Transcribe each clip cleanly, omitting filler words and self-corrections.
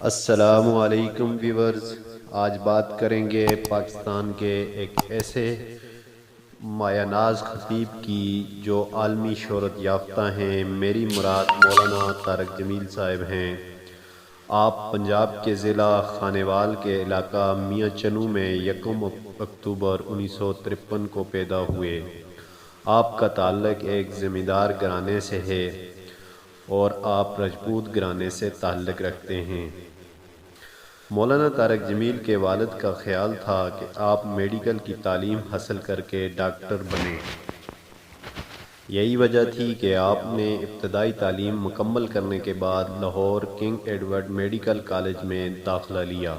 السلام علیکم ویورز، آج بات کریں گے پاکستان کے ایک ایسے مایہ ناز خطیب کی جو عالمی شہرت یافتہ ہیں۔ میری مراد مولانا طارق جمیل صاحب ہیں۔ آپ پنجاب کے ضلع خانیوال کے علاقہ میاں چنو میں یکم اکتوبر 1953 کو پیدا ہوئے۔ آپ کا تعلق ایک زمیندار گھرانے سے ہے اور آپ رجپوت گھرانے سے تعلق رکھتے ہیں۔ مولانا طارق جمیل کے والد کا خیال تھا کہ آپ میڈیکل کی تعلیم حاصل کر کے ڈاکٹر بنیں۔ یہی وجہ تھی کہ آپ نے ابتدائی تعلیم مکمل کرنے کے بعد Lahore king Edward medical college میں داخلہ لیا۔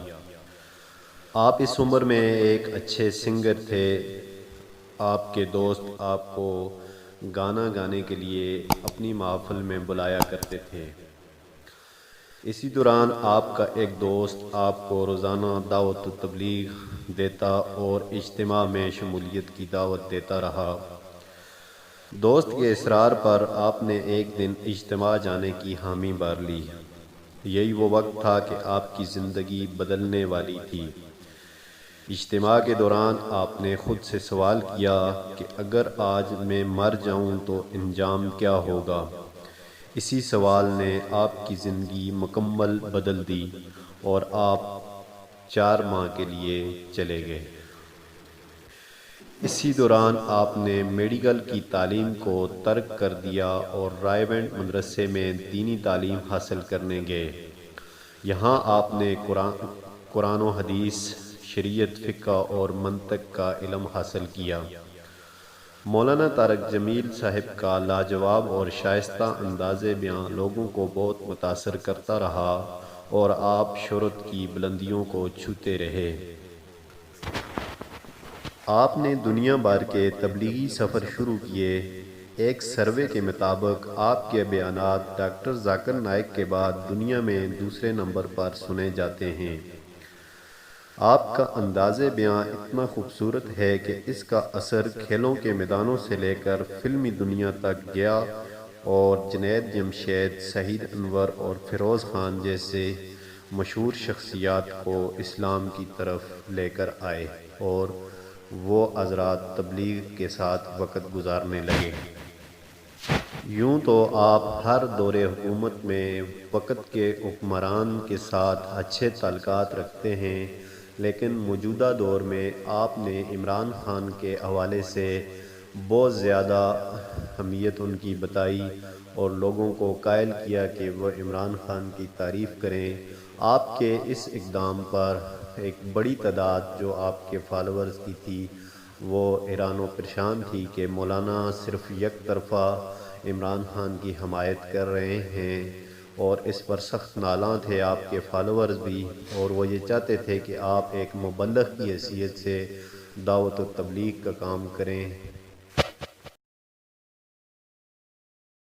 آپ اس عمر میں ایک اچھے سنگر تھے۔ آپ کے دوست آپ کو گانا گانے کے لیے اپنی محفل میں بلایا کرتے تھے۔ اسی دوران آپ کا ایک دوست آپ کو روزانہ دعوت و تبلیغ دیتا اور اجتماع میں شمولیت کی دعوت دیتا رہا۔ دوست کے اصرار پر آپ نے ایک دن اجتماع جانے کی حامی بھر لی۔ یہی وہ وقت تھا کہ آپ کی زندگی بدلنے والی تھی۔ اجتماع کے دوران آپ نے خود سے سوال کیا کہ اگر آج میں مر جاؤں تو انجام کیا ہوگا؟ اسی سوال نے آپ کی زندگی مکمل بدل دی اور آپ 4 ماہ کے لیے چلے گئے۔ اسی دوران آپ نے میڈیکل کی تعلیم کو ترک کر دیا اور رائیونڈ مدرسے میں دینی تعلیم حاصل کرنے گئے۔ یہاں آپ نے قرآن و حدیث، شریعت، فقہ اور منطق کا علم حاصل کیا۔ مولانا طارق جمیل صاحب کا لاجواب اور شائستہ انداز بیان لوگوں کو بہت متاثر کرتا رہا اور آپ شہرت کی بلندیوں کو چھوتے رہے۔ آپ نے دنیا بھر کے تبلیغی سفر شروع کیے۔ ایک سروے کے مطابق آپ کے بیانات ڈاکٹر ذاکر نائک کے بعد دنیا میں دوسرے نمبر پر سنے جاتے ہیں۔ آپ کا انداز بیان اتنا خوبصورت ہے کہ اس کا اثر کھیلوں کے میدانوں سے لے کر فلمی دنیا تک گیا اور جنید جمشید، سعید انور اور فیروز خان جیسے مشہور شخصیات کو اسلام کی طرف لے کر آئے اور وہ حضرات تبلیغ کے ساتھ وقت گزارنے لگے۔ یوں تو آپ ہر دور حکومت میں وقت کے حکمران کے ساتھ اچھے تعلقات رکھتے ہیں، لیکن موجودہ دور میں آپ نے عمران خان کے حوالے سے بہت زیادہ اہمیت ان کی بتائی اور لوگوں کو قائل کیا کہ وہ عمران خان کی تعریف کریں۔ آپ کے اس اقدام پر ایک بڑی تعداد جو آپ کے فالورز کی تھی وہ حیران و پریشان تھی کہ مولانا صرف یک طرفہ عمران خان کی حمایت کر رہے ہیں، اور اس پر سخت نالاں تھے آپ کے فالورز بھی، اور وہ یہ چاہتے تھے کہ آپ ایک مبلغ کی حیثیت سے دعوت و تبلیغ کا کام کریں۔